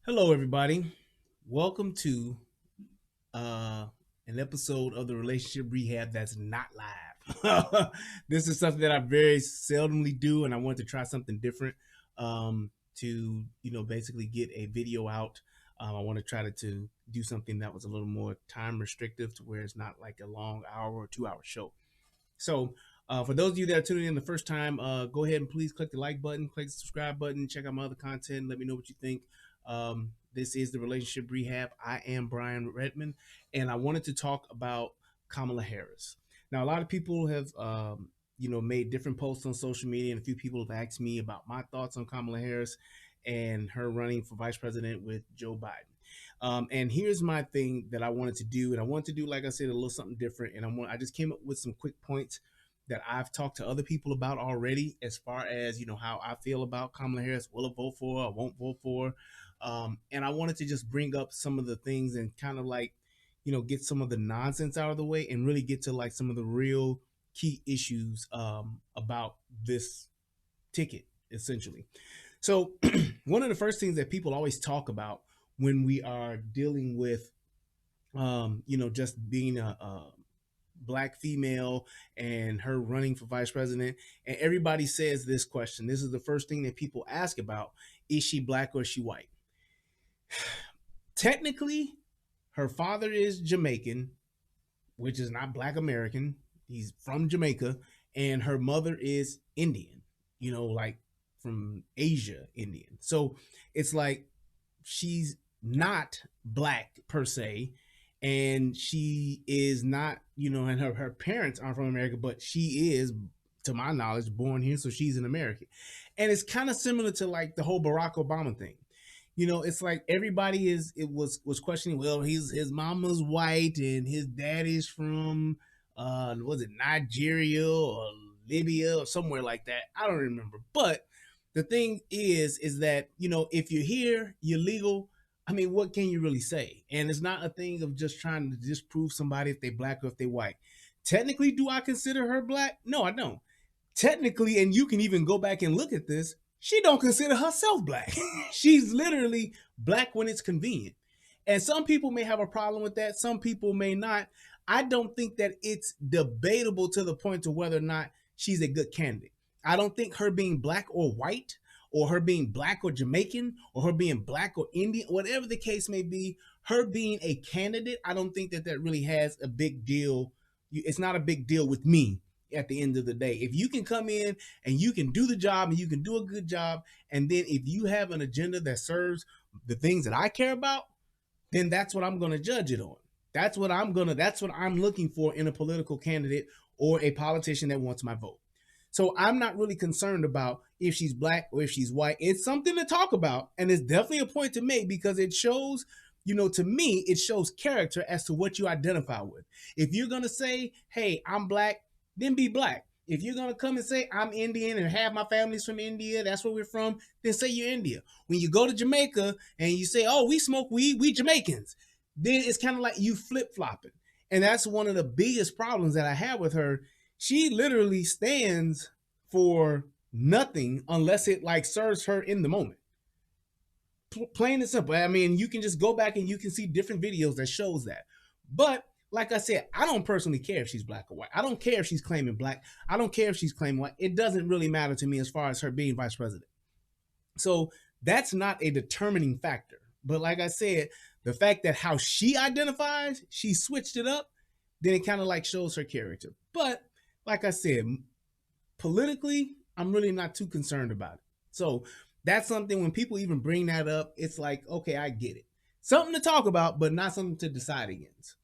Hello, everybody. Welcome to uh, an episode of the Relationship Rehab that's not live. This is something that I very seldomly do, and I want to try something different to, basically get a video out. I want to try to do something that was a little more time restrictive to where it's not like a long hour or 2 hour show. So, for those of you that are tuning in the first time, go ahead and please click the like button, click the subscribe button, check out my other content. Let me know what you think. This is the Relationship Rehab. I am Brian Redmond, and I wanted to talk about Kamala Harris. Now, a lot of people have, made different posts on social media, and a few people have asked me about my thoughts on Kamala Harris and her running for vice president with Joe Biden. And here's my thing that I wanted to do, and I want to do, like I said, a little something different. And I just came up with some quick points that I've talked to other people about already, as far as how I feel about Kamala Harris. Will I vote for her? I won't vote for her. And I wanted to just bring up some of the things and kind of like, get some of the nonsense out of the way and really get to like some of the real key issues about this ticket, essentially. So, one of the first things that people always talk about when we are dealing with, just being a black female and her running for vice president, and everybody says this question. This is the first thing that people ask about: is she black or is she white? Technically, her father is Jamaican, which is not black American. He's from Jamaica, and her mother is Indian, like from Asia, Indian. So it's like she's not black per se, and she is not, and her parents aren't from America, but she is, to my knowledge, born here, so she's an American. And it's kind of similar to like the whole Barack Obama thing. It's like everybody was questioning, well, his mama's white and his dad is from was it Nigeria or Libya or somewhere like that. I don't remember. But the thing is that, if you're here, you're legal. I mean, what can you really say? And it's not a thing of just trying to disprove somebody if they black or if they white. Technically, do I consider her black? No, I don't. Technically, and you can even go back and look at this, she don't consider herself black. She's literally black when it's convenient. And some people may have a problem with that. Some people may not. I don't think that it's debatable to the point to whether or not she's a good candidate. I don't think her being black or white, or her being black or Jamaican, or her being black or Indian, whatever the case may be, her being a candidate, I don't think that that really has a big deal. It's not a big deal with me at the end of the day. If you can come in and you can do the job and you can do a good job, and then if you have an agenda that serves the things that I care about, then that's what I'm going to judge it on. That's what I'm looking for in a political candidate or a politician that wants my vote. So I'm not really concerned about if she's black or if she's white. It's something to talk about, and it's definitely a point to make because it shows, to me, it shows character as to what you identify with. If you're going to say, hey, I'm black, then be black. If you're going to come and say, I'm Indian and half my family's from India, that's where we're from, then say you're India. When you go to Jamaica and you say, oh, we smoke weed, we Jamaicans, then it's kind of like you flip-flopping. And that's one of the biggest problems that I have with her. She literally stands for nothing unless it like serves her in the moment. Plain and simple. I mean, you can just go back and you can see different videos that shows that. But like I said, I don't personally care if she's black or white. I don't care if she's claiming black. I don't care if she's claiming white. It doesn't really matter to me as far as her being vice president. So that's not a determining factor. But like I said, the fact that how she identifies, she switched it up, then it kind of like shows her character. But like I said, politically, I'm really not too concerned about it. So that's something when people even bring that up, it's like, okay, I get it. Something to talk about, but not something to decide against.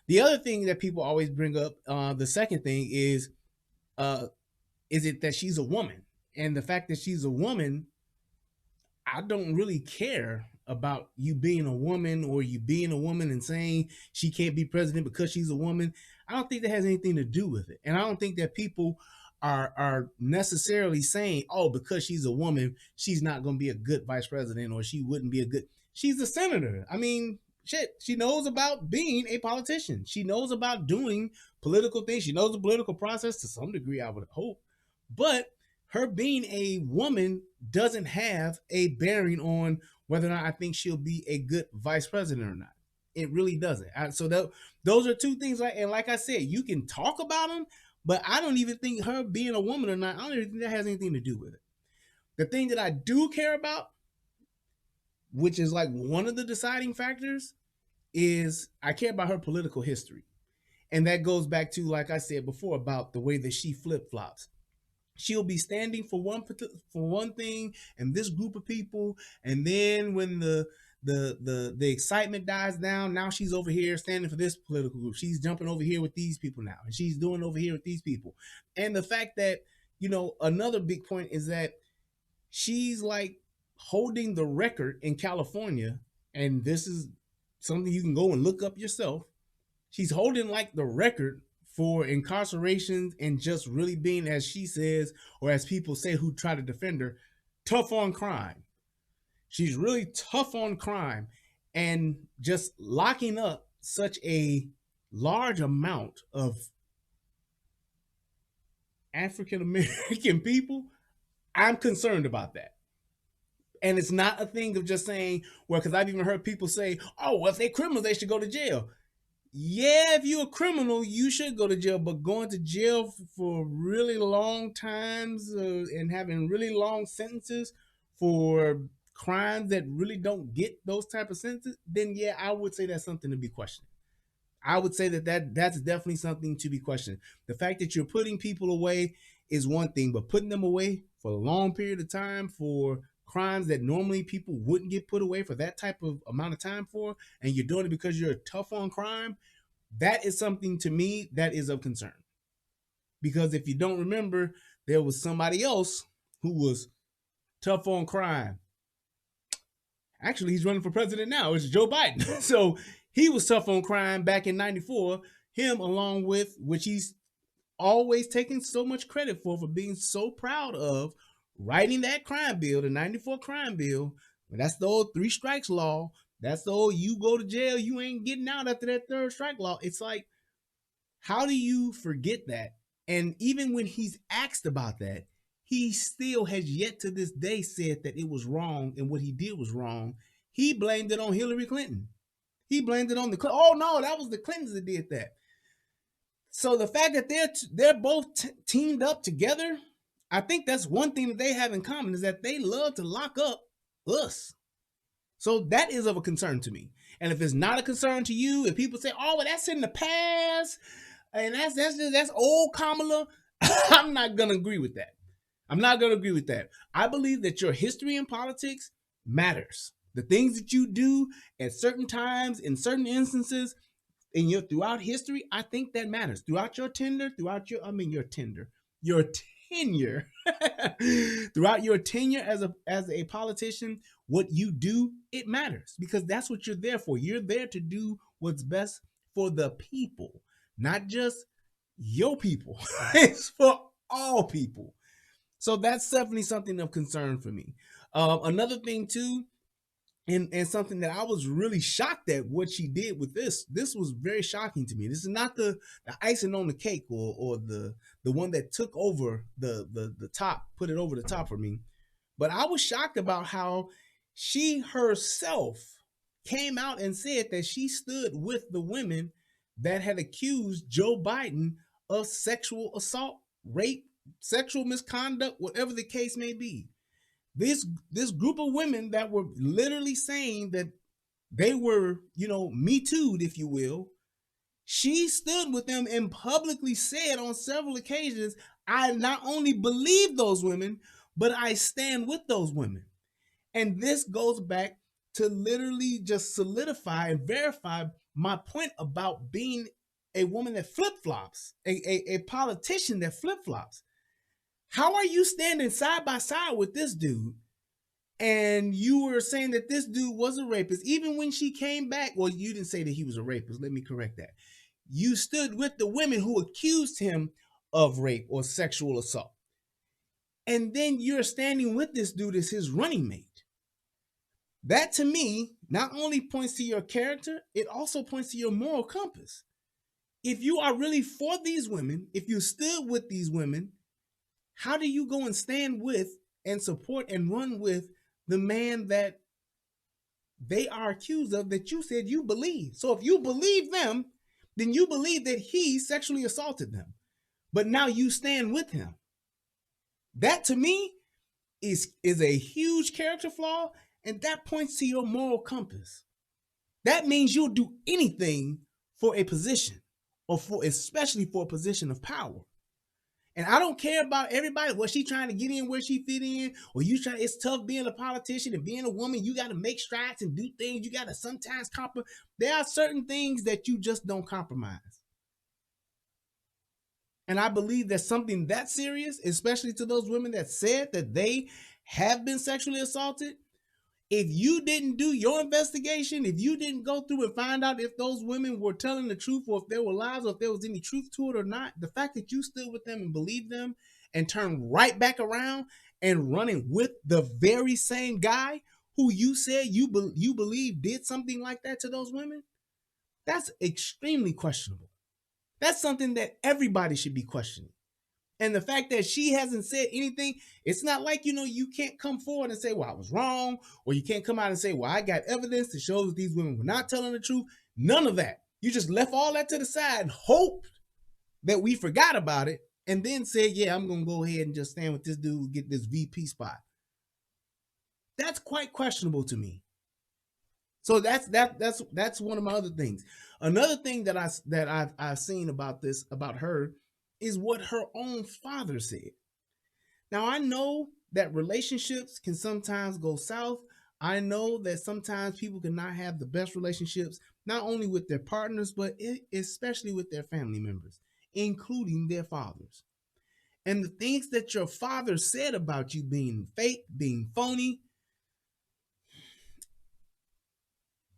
The other thing that people always bring up, the second thing is it that she's a woman? And the fact that she's a woman, I don't really care about you being a woman or you being a woman and saying she can't be president because she's a woman. I don't think that has anything to do with it. And I don't think that people are necessarily saying, oh, because she's a woman, she's not going to be a good vice president or she wouldn't be a good. She's a senator. I mean, shit, she knows about being a politician. She knows about doing political things. She knows the political process to some degree, I would hope. But her being a woman doesn't have a bearing on whether or not I think she'll be a good vice president or not. It really doesn't. So those are two things. And like I said, you can talk about them, but I don't even think her being a woman or not, I don't even think that has anything to do with it. The thing that I do care about, which is like one of the deciding factors, is I care about her political history. And that goes back to, like I said before, about the way that she flip flops. She'll be standing for one thing and this group of people, and then when the excitement dies down, now she's over here standing for this political group. She's jumping over here with these people now, and she's doing over here with these people. And the fact that, another big point is that she's like holding the record in California, and this is something you can go and look up yourself. She's holding like the record for incarcerations and just really being, as she says, or as people say who try to defend her, tough on crime. She's really tough on crime, and just locking up such a large amount of African American people. I'm concerned about that. And it's not a thing of just saying, well, because I've even heard people say, oh, well, if they're criminals, they should go to jail. Yeah, if you're a criminal, you should go to jail, but going to jail for really long times and having really long sentences for crimes that really don't get those type of sentences, then yeah, I would say that's something to be questioned. I would say that's definitely something to be questioned. The fact that you're putting people away is one thing, but putting them away for a long period of time for crimes that normally people wouldn't get put away for that type of amount of time for, and you're doing it because you're tough on crime, that is something to me that is of concern. Because if you don't remember, there was somebody else who was tough on crime. Actually, he's running for president now. It's Joe Biden. So he was tough on crime back in 94. Him, along with, which he's always taking so much credit for being so proud of, writing that crime bill, the 94 crime bill. That's the old 3 strikes law. That's the old, you go to jail, you ain't getting out after that 3rd strike law. It's like, how do you forget that? And even when he's asked about that, he still has yet to this day said that it was wrong and what he did was wrong. He blamed it on Hillary Clinton. He blamed it on oh no, that was the Clintons that did that. So the fact that they're both teamed up together, I think that's one thing that they have in common, is that they love to lock up us. So that is of a concern to me. And if it's not a concern to you, if people say, oh, well, that's in the past, and that's old Kamala, I'm not going to agree with that. I'm not going to agree with that. I believe that your history in politics matters. The things that you do at certain times, in certain instances, in your throughout history, I think that matters. Throughout your tenure, throughout your tenure, throughout your tenure as a politician, what you do, it matters, because that's what you're there for. You're there to do what's best for the people, not just your people. It's for all people. So that's definitely something of concern for me. Another thing too, and something that I was really shocked at what she did with this was very shocking to me. This is not the icing on the cake or the one that took over the top, put it over the top for me. But I was shocked about how she herself came out and said that she stood with the women that had accused Joe Biden of sexual assault, rape, sexual misconduct, whatever the case may be. This group of women that were literally saying that they were, Me Too'd, if you will, she stood with them and publicly said on several occasions, I not only believe those women, but I stand with those women. And this goes back to literally just solidify and verify my point about being a woman that flip-flops, a politician that flip-flops. How are you standing side by side with this dude and you were saying that this dude was a rapist? Even when she came back, well, you didn't say that he was a rapist. Let me correct that. You stood with the women who accused him of rape or sexual assault. And then you're standing with this dude as his running mate. That to me not only points to your character, it also points to your moral compass. If you are really for these women, if you stood with these women, how do you go and stand with and support and run with the man that they are accused of that you said you believe? So if you believe them, then you believe that he sexually assaulted them. But now you stand with him. That to me is a huge character flaw, and that points to your moral compass. That means you'll do anything for a position, or for especially for a position of power. And I don't care about everybody, what she trying to get in, where she fit in, or you try. It's tough being a politician and being a woman. You got to make strides and do things. You got to sometimes compromise. There are certain things that you just don't compromise. And I believe that something that serious, especially to those women that said that they have been sexually assaulted, if you didn't do your investigation, if you didn't go through and find out if those women were telling the truth, or if there were lies, or if there was any truth to it or not, the fact that you stood with them and believed them and turned right back around and running with the very same guy who you said you believe did something like that to those women, that's extremely questionable. That's something that everybody should be questioning. And the fact that she hasn't said anything, it's not like, you can't come forward and say, well, I was wrong, or you can't come out and say, well, I got evidence to show that these women were not telling the truth. None of that. You just left all that to the side, hoped that we forgot about it, and then said, yeah, I'm going to go ahead and just stand with this dude, get this VP spot. That's quite questionable to me. So that's one of my other things. Another thing that I've seen about her is what her own father said. Now I know that relationships can sometimes go south. I know that sometimes people cannot have the best relationships, not only with their partners, but especially with their family members, including their fathers. And the things that your father said about you being fake, being phony,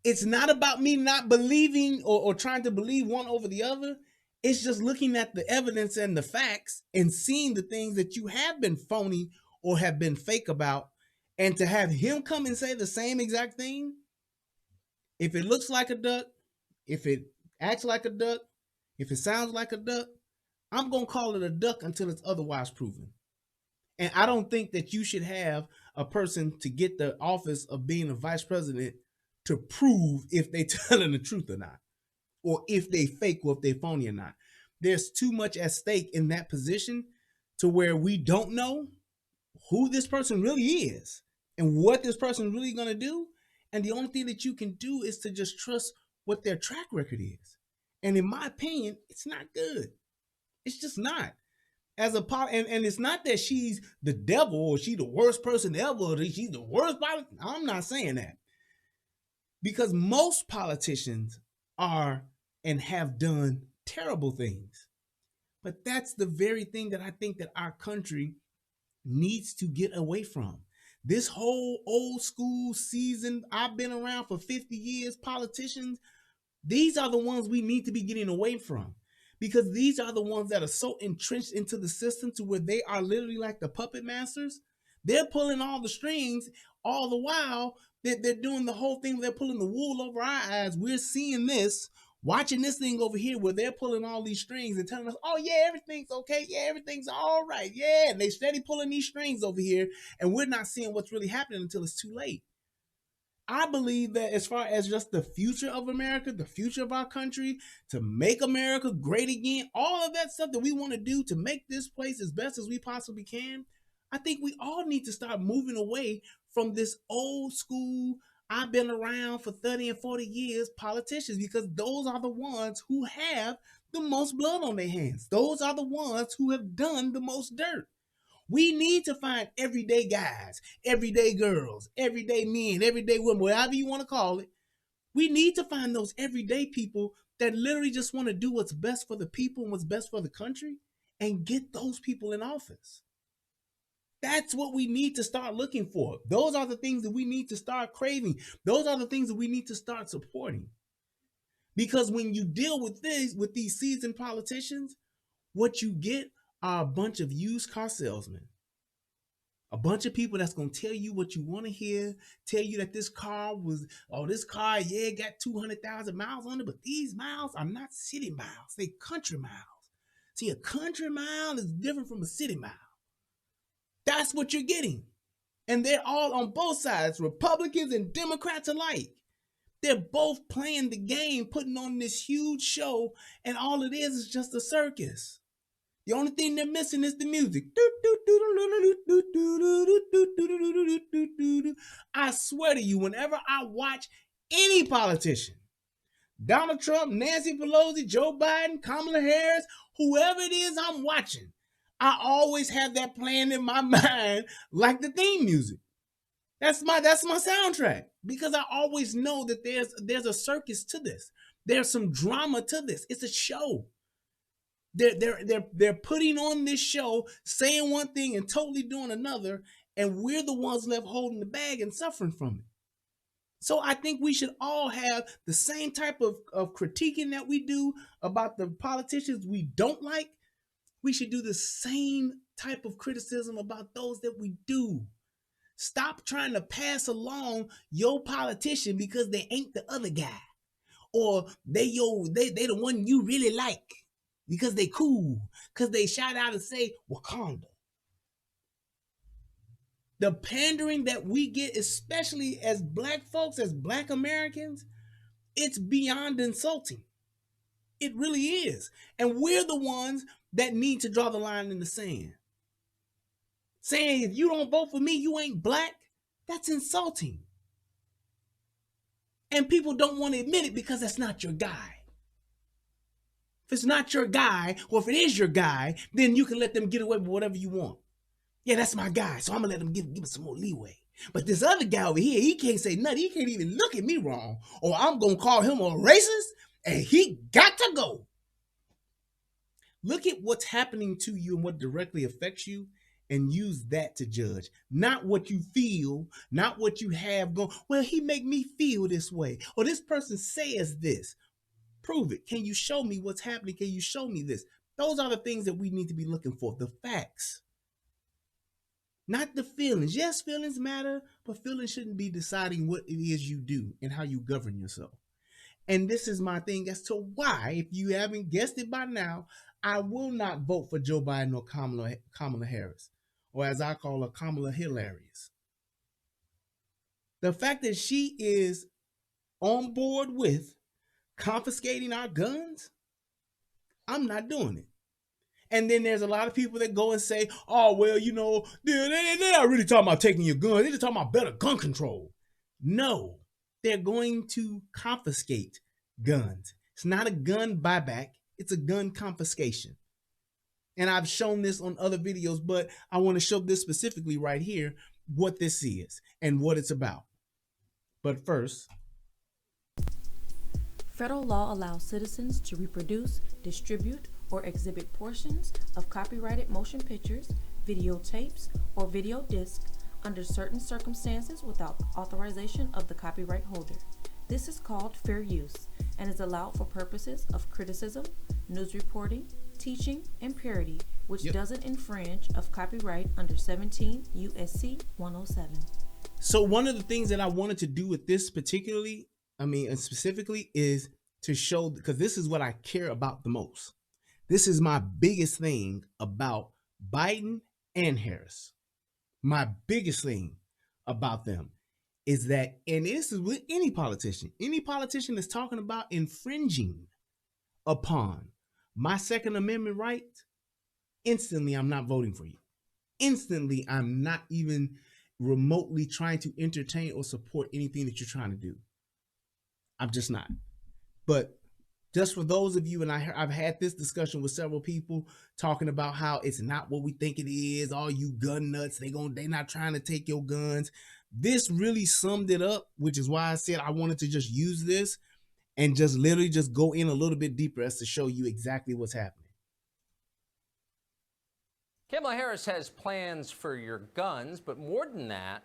it's not about me not believing or trying to believe one over the other. It's just looking at the evidence and the facts and seeing the things that you have been phony or have been fake about. And to have him come and say the same exact thing, if it looks like a duck, if it acts like a duck, if it sounds like a duck, I'm going to call it a duck until it's otherwise proven. And I don't think that you should have a person to get the office of being a vice president to prove if they telling the truth or not, or if they fake or if they phony or not. There's too much at stake in that position to where we don't know who this person really is and what this person is really going to do. And the only thing that you can do is to just trust what their track record is. And in my opinion, it's not good. It's just not. As a and it's not that she's the devil or she's the worst person ever, or she's the worst politician. I'm not saying that. Because most politicians are and have done terrible things. But that's the very thing that I think that our country needs to get away from. This whole old school seasoned, I've been around for 50 years, politicians, these are the ones we need to be getting away from. Because these are the ones that are so entrenched into the system to where they are literally like the puppet masters. They're pulling all the strings all the while that they're doing the whole thing. They're pulling the wool over our eyes. We're seeing this, watching this thing over here where they're pulling all these strings and telling us, oh yeah, everything's okay. Yeah, everything's all right. Yeah, and they steady pulling these strings over here and we're not seeing what's really happening until it's too late. I believe that as far as just the future of America, the future of our country, to make America great again, all of that stuff that we want to do to make this place as best as we possibly can, I think we all need to start moving away from this old school, I've been around for 30 and 40 years politicians, because those are the ones who have the most blood on their hands. Those are the ones who have done the most dirt. We need to find everyday guys, everyday girls, everyday men, everyday women, whatever you want to call it. We need to find those everyday people that literally just want to do what's best for the people and what's best for the country and get those people in office. That's what we need to start looking for. Those are the things that we need to start craving. Those are the things that we need to start supporting. Because when you deal with these seasoned politicians, what you get are a bunch of used car salesmen. A bunch of people that's going to tell you what you want to hear, tell you that this car, yeah, got 200,000 miles on it, but these miles are not city miles. They country miles. See, a country mile is different from a city mile. That's what you're getting. And they're all on both sides, Republicans and Democrats alike. They're both playing the game, putting on this huge show, and all it is just a circus. The only thing they're missing is the music. I swear to you, whenever I watch any politician, Donald Trump, Nancy Pelosi, Joe Biden, Kamala Harris, whoever it is I'm watching, I always have that playing in my mind like the theme music. That's my soundtrack, because I always know that there's a circus to this. There's some drama to this. It's a show. They're putting on this show, saying one thing and totally doing another, and we're the ones left holding the bag and suffering from it. So I think we should all have the same type of critiquing that we do about the politicians we don't like. We should do the same type of criticism about those that we do. Stop trying to pass along your politician because they ain't the other guy, or they the one you really like because they cool, because they shout out and say Wakanda. The pandering that we get, especially as black folks, as black Americans, it's beyond insulting. It really is. And we're the ones that need to draw the line in the sand. Saying if you don't vote for me, you ain't black, that's insulting. And people don't want to admit it because that's not your guy. If it's not your guy, or if it is your guy, then you can let them get away with whatever you want. Yeah, that's my guy, so I'm going to let him give him some more leeway. But this other guy over here, he can't say nothing. He can't even look at me wrong, or I'm going to call him a racist, and he got to go. Look at what's happening to you and what directly affects you, and use that to judge. Not what you feel, not what you have going. Well, he make me feel this way, or this person says this. Prove it. Can you show me what's happening? Can you show me this? Those are the things that we need to be looking for, the facts. Not the feelings. Yes, feelings matter, but feelings shouldn't be deciding what it is you do and how you govern yourself. And this is my thing as to why, if you haven't guessed it by now, I will not vote for Joe Biden or Kamala Harris, or as I call her, Kamala Hilarious. The fact that she is on board with confiscating our guns, I'm not doing it. And then there's a lot of people that go and say, oh, well, you know, they're not really talking about taking your guns. They're just talking about better gun control. No, they're going to confiscate guns. It's not a gun buyback. It's a gun confiscation. And I've shown this on other videos, but I want to show this specifically right here, what this is and what it's about. But first, federal law allows citizens to reproduce, distribute, or exhibit portions of copyrighted motion pictures, videotapes, or video discs under certain circumstances without authorization of the copyright holder. This is called fair use and is allowed for purposes of criticism, news reporting, teaching, and parody, which doesn't infringe of copyright under 17 U.S.C. 107. So one of the things that I wanted to do with this specifically, is to show, because this is what I care about the most. This is my biggest thing about Biden and Harris. My biggest thing about them is that, and this is with any politician that's talking about infringing upon my Second Amendment right, instantly I'm not voting for you. Instantly, I'm not even remotely trying to entertain or support anything that you're trying to do. I'm just not. But just for those of you, and I've had this discussion with several people talking about how it's not what we think it is. All you gun nuts, they not trying to take your guns. This really summed it up, which is why I said I wanted to just use this and just literally just go in a little bit deeper as to show you exactly what's happening. Kamala Harris has plans for your guns, but more than that,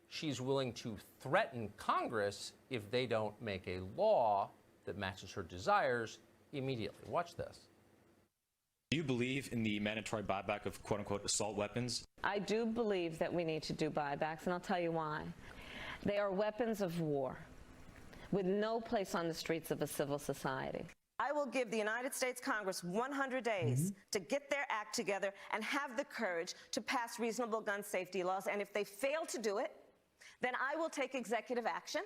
she's willing to threaten Congress if they don't make a law that matches her desires immediately. Watch this. Do you believe in the mandatory buyback of quote-unquote assault weapons? I do believe that we need to do buybacks, and I'll tell you why. They are weapons of war with no place on the streets of a civil society. I will give the United States Congress 100 days to get their act together and have the courage to pass reasonable gun safety laws. And if they fail to do it, then I will take executive action.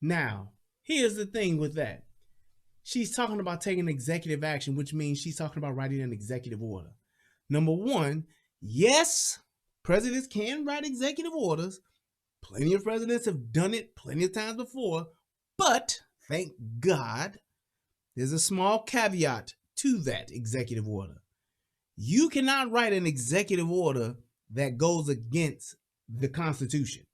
Now, here's the thing with that. She's talking about taking executive action, which means she's talking about writing an executive order. Number one, yes, presidents can write executive orders. Plenty of presidents have done it plenty of times before, but thank God, there's a small caveat to that executive order. You cannot write an executive order that goes against the Constitution.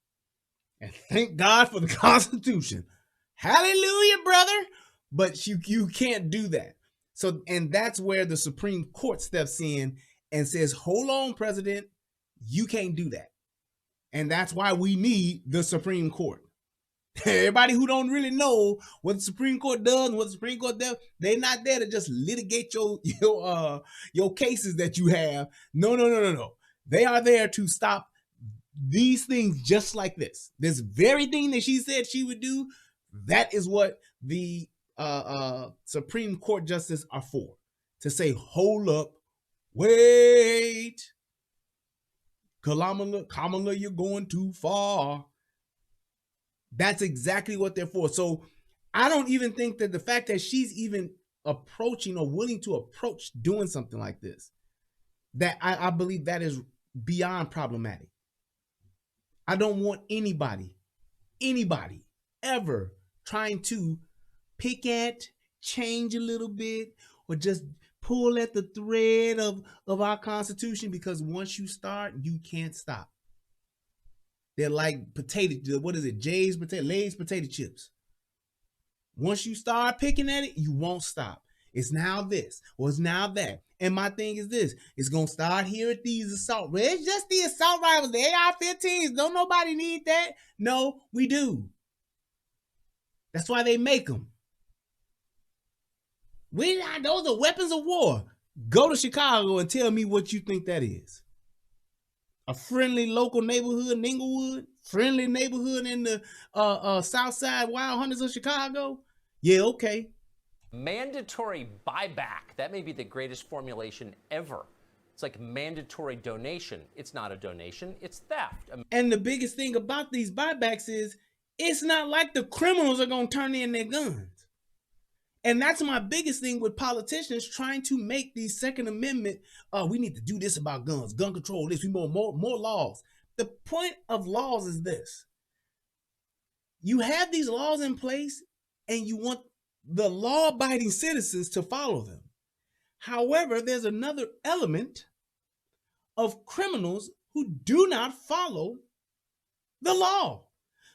And thank God for the Constitution. Hallelujah, brother. But you can't do that. So, and that's where the Supreme Court steps in and says, hold on, President, you can't do that. And that's why we need the Supreme Court. Everybody who don't really know what the Supreme Court does and what the Supreme Court does, they're not there to just litigate your cases that you have. No. They are there to stop these things just like this. This very thing that she said she would do, that is what the Supreme Court justices are for. To say, hold up, wait. Kamala, you're going too far. That's exactly what they're for. So I don't even think that the fact that she's even approaching or willing to approach doing something like this, that I believe that is beyond problematic. I don't want anybody ever trying to pick at, change a little bit, or just pull at the thread of our Constitution, because once you start, you can't stop. They're like Lay's potato chips. Once you start picking at it, you won't stop. It's now this, or it's now that. And my thing is this, it's going to start here at these assault. Well, it's just the assault rifles, the AR-15s. Don't nobody need that. No, we do. That's why they make them. Those are weapons of war. Go to Chicago and tell me what you think that is. A friendly local neighborhood in Inglewood? Friendly neighborhood in the South Side Wild Hunters of Chicago? Yeah, okay. Mandatory buyback. That may be the greatest formulation ever. It's like mandatory donation. It's not a donation, it's theft. And the biggest thing about these buybacks is it's not like the criminals are going to turn in their guns. And that's my biggest thing with politicians trying to make these Second Amendment, we need to do this about guns, gun control, this, we want more laws. The point of laws is this. You have these laws in place and you want the law-abiding citizens to follow them. However, there's another element of criminals who do not follow the law.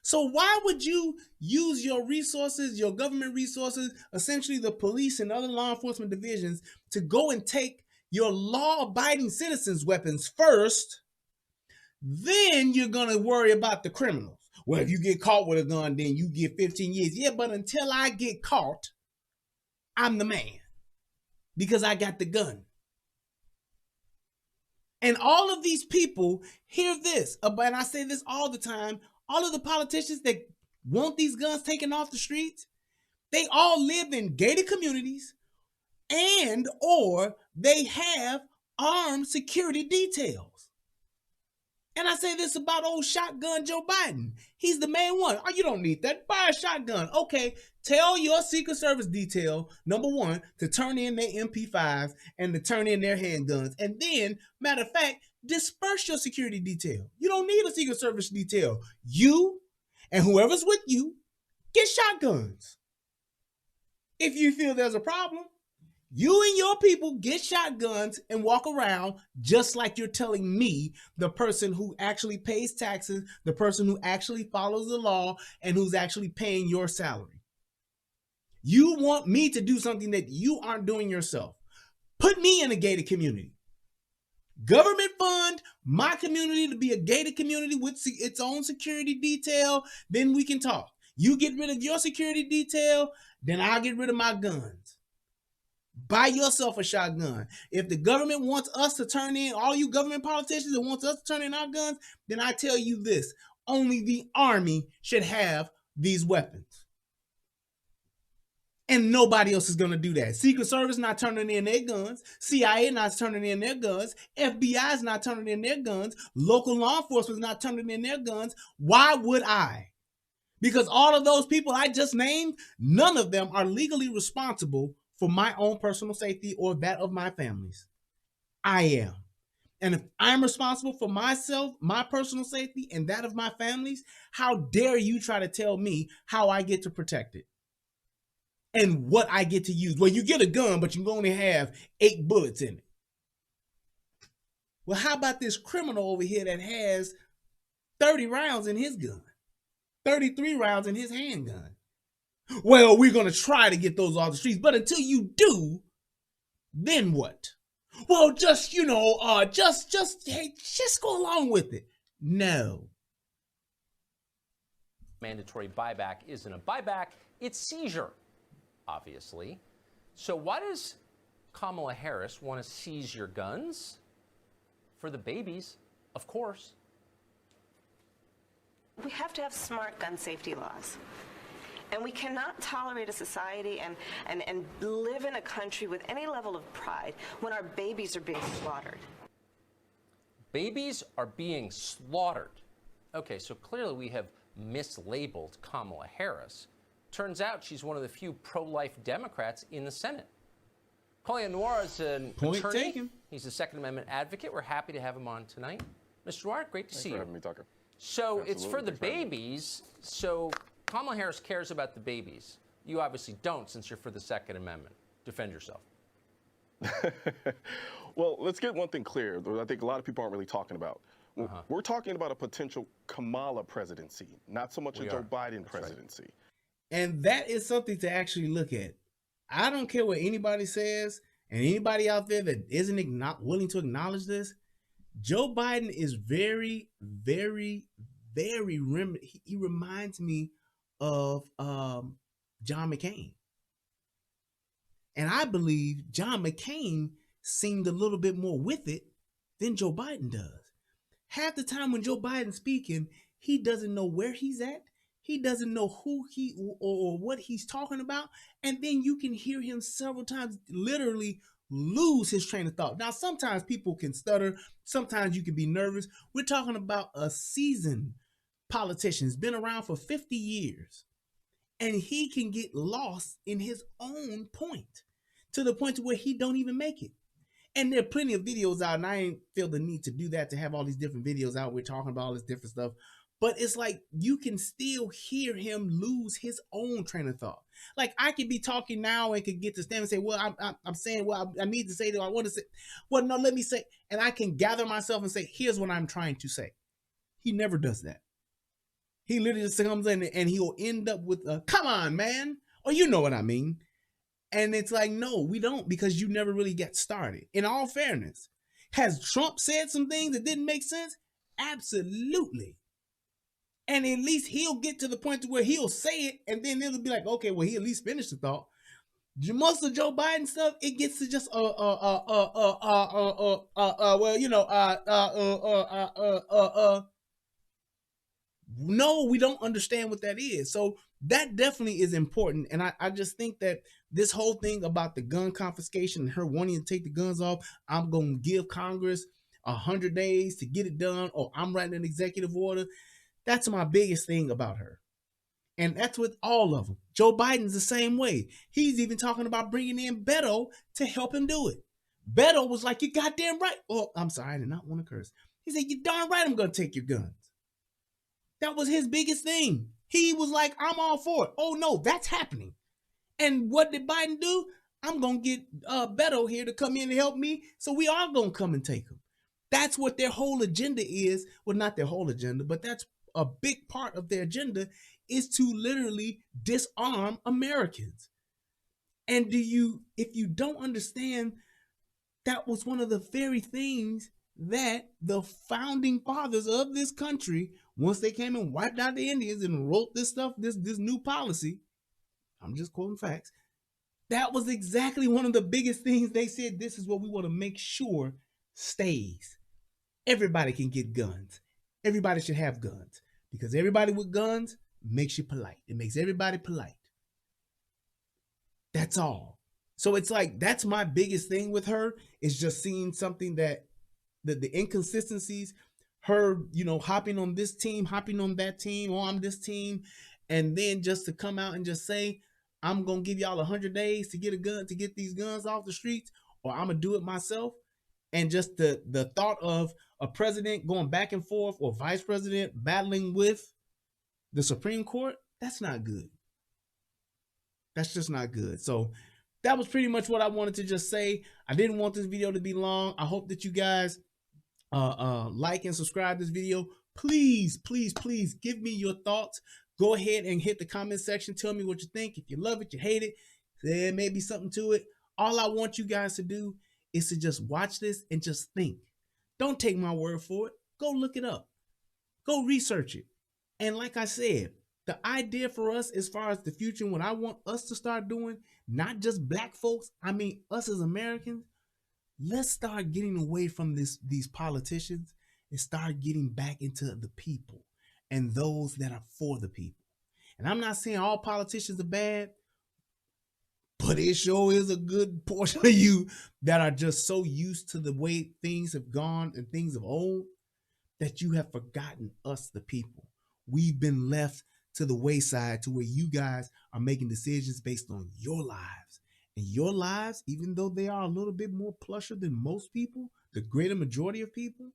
So why would you use your resources, your government resources, essentially the police and other law enforcement divisions, to go and take your law-abiding citizens' weapons first? Then you're going to worry about the criminals. Well, if you get caught with a gun, then you get 15 years. Yeah, but until I get caught, I'm the man because I got the gun. And all of these people hear this, and I say this all the time, all of the politicians that want these guns taken off the streets, they all live in gated communities and or they have armed security details. And I say this about old shotgun Joe Biden. He's the main one. Oh, you don't need that. Buy a shotgun. Okay, tell your Secret Service detail, number one, to turn in their MP5s and to turn in their handguns. And then, matter of fact, disperse your security detail. You don't need a Secret Service detail. You and whoever's with you get shotguns. If you feel there's a problem, you and your people get shotguns and walk around just like you're telling me, the person who actually pays taxes, the person who actually follows the law, and who's actually paying your salary. You want me to do something that you aren't doing yourself. Put me in a gated community. Government fund my community to be a gated community with its own security detail, then we can talk. You get rid of your security detail, then I'll get rid of my guns. Buy yourself a shotgun. If the government wants us to turn in, all you government politicians that wants us to turn in our guns, then I tell you this, only the Army should have these weapons. And nobody else is going to do that. Secret Service not turning in their guns. CIA not turning in their guns. FBI is not turning in their guns. Local law enforcement is not turning in their guns. Why would I? Because all of those people I just named, none of them are legally responsible for my own personal safety or that of my families. I am. And if I'm responsible for myself, my personal safety, and that of my families, how dare you try to tell me how I get to protect it? And what I get to use. Well, you get a gun, but you only have 8 bullets in it. Well, how about this criminal over here that has 30 rounds in his gun, 33 rounds in his handgun? Well, we're going to try to get those off the streets, but until you do, then what? Well, just go along with it. No. Mandatory buyback isn't a buyback, it's seizure, obviously. So why does Kamala Harris want to seize your guns? For the babies, of course. We have to have smart gun safety laws. And we cannot tolerate a society and live in a country with any level of pride when our babies are being slaughtered. Babies are being slaughtered. Okay, so clearly we have mislabeled Kamala Harris. Turns out she's one of the few pro-life Democrats in the Senate. Collier Noir is an attorney. Taken. He's a Second Amendment advocate. We're happy to have him on tonight. Mr. Noir, great to see you. Thanks for having me, Tucker. So Absolutely. it's for the babies. So Kamala Harris cares about the babies. You obviously don't, since you're for the Second Amendment. Defend yourself. Well, let's get one thing clear that I think a lot of people aren't really talking about. We're talking about a potential Kamala presidency, not so much a Joe Biden presidency. Right. And that is something to actually look at. I don't care what anybody says, and anybody out there that isn't willing to acknowledge this, Joe Biden is very, very, very, he reminds me of John McCain. And I believe John McCain seemed a little bit more with it than Joe Biden does. Half the time when Joe Biden's speaking, he doesn't know where he's at. He doesn't know who he or what he's talking about. And then you can hear him several times literally lose his train of thought. Now, sometimes people can stutter. Sometimes you can be nervous. We're talking about a seasoned politician. He's been around for 50 years. And he can get lost in his own point to the point where he don't even make it. And there are plenty of videos out, and I ain't feel the need to do that, to have all these different videos out. We're talking about all this different stuff. But it's like you can still hear him lose his own train of thought. Like I could be talking now and could get to stand and say, well, I'm saying, well, I need to say that I want to say. Well, no, let me say. And I can gather myself and say, here's what I'm trying to say. He never does that. He literally just comes in and he'll end up with a, come on, man. Or you know what I mean. And it's like, no, we don't, because you never really got started. In all fairness, has Trump said some things that didn't make sense? Absolutely. And at least he'll get to the point to where he'll say it, and then it'll be like, okay, well, he at least finished the thought. Most of Joe Biden stuff, it gets to just no, we don't understand what that is. So that definitely is important. And I just think that this whole thing about the gun confiscation and her wanting to take the guns off, I'm going to give Congress 100 days to get it done, or I'm writing an executive order. That's my biggest thing about her. And that's with all of them. Joe Biden's the same way. He's even talking about bringing in Beto to help him do it. Beto was like, you goddamn right. Oh, I'm sorry, I did not want to curse. He said, you darn right I'm going to take your guns. That was his biggest thing. He was like, I'm all for it. Oh, no, that's happening. And what did Biden do? I'm going to get Beto here to come in and help me, so we are going to come and take him. That's what their whole agenda is. Well, not their whole agenda, but that's a big part of their agenda, is to literally disarm Americans. And if you don't understand, that was one of the very things that the founding fathers of this country, once they came and wiped out the Indians and wrote this stuff, this new policy, I'm just quoting facts, that was exactly one of the biggest things they said. This is what we want to make sure stays. Everybody can get guns. Everybody should have guns, because everybody with guns makes you polite. It makes everybody polite. That's all. So it's like, that's my biggest thing with her, is just seeing something that the inconsistencies, her, hopping on this team, hopping on that team, or on this team, and then just to come out and just say, I'm gonna give y'all 100 days to get a gun, to get these guns off the streets, or I'm gonna do it myself. And just the thought of a president going back and forth, or vice president battling with the Supreme Court, that's not good. That's just not good. So that was pretty much what I wanted to just say. I didn't want this video to be long. I hope that you guys like and subscribe this video. Please, please, please give me your thoughts. Go ahead and hit the comment section. Tell me what you think. If you love it, you hate it, there may be something to it. All I want you guys to do is to just watch this and just think. Don't take my word for it. Go look it up. Go research it. And like I said, the idea for us as far as the future, what I want us to start doing, not just black folks, I mean us as Americans, let's start getting away from these politicians and start getting back into the people and those that are for the people. And I'm not saying all politicians are bad, but it sure is a good portion of you that are just so used to the way things have gone and things of old that you have forgotten us, the people. We've been left to the wayside, to where you guys are making decisions based on your lives. And your lives, even though they are a little bit more plusher than most people, the greater majority of people,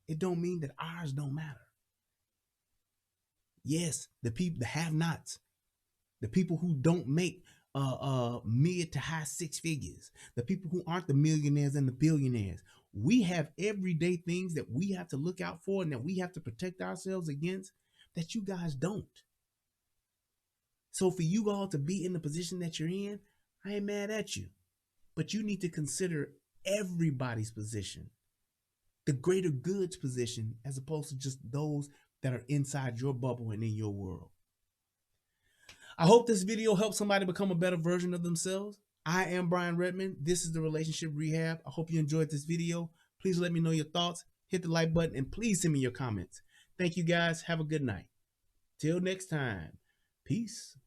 it don't mean that ours don't matter. Yes, the people, the have-nots, the people who don't make mid to high six figures, the people who aren't the millionaires and the billionaires. We have everyday things that we have to look out for and that we have to protect ourselves against that you guys don't. So for you all to be in the position that you're in, I ain't mad at you, but you need to consider everybody's position, the greater good's position, as opposed to just those that are inside your bubble and in your world. I hope this video helps somebody become a better version of themselves. I am Brian Redmond. This is the Relationship Rehab. I hope you enjoyed this video. Please let me know your thoughts. Hit the like button and please send me your comments. Thank you guys. Have a good night. Till next time. Peace.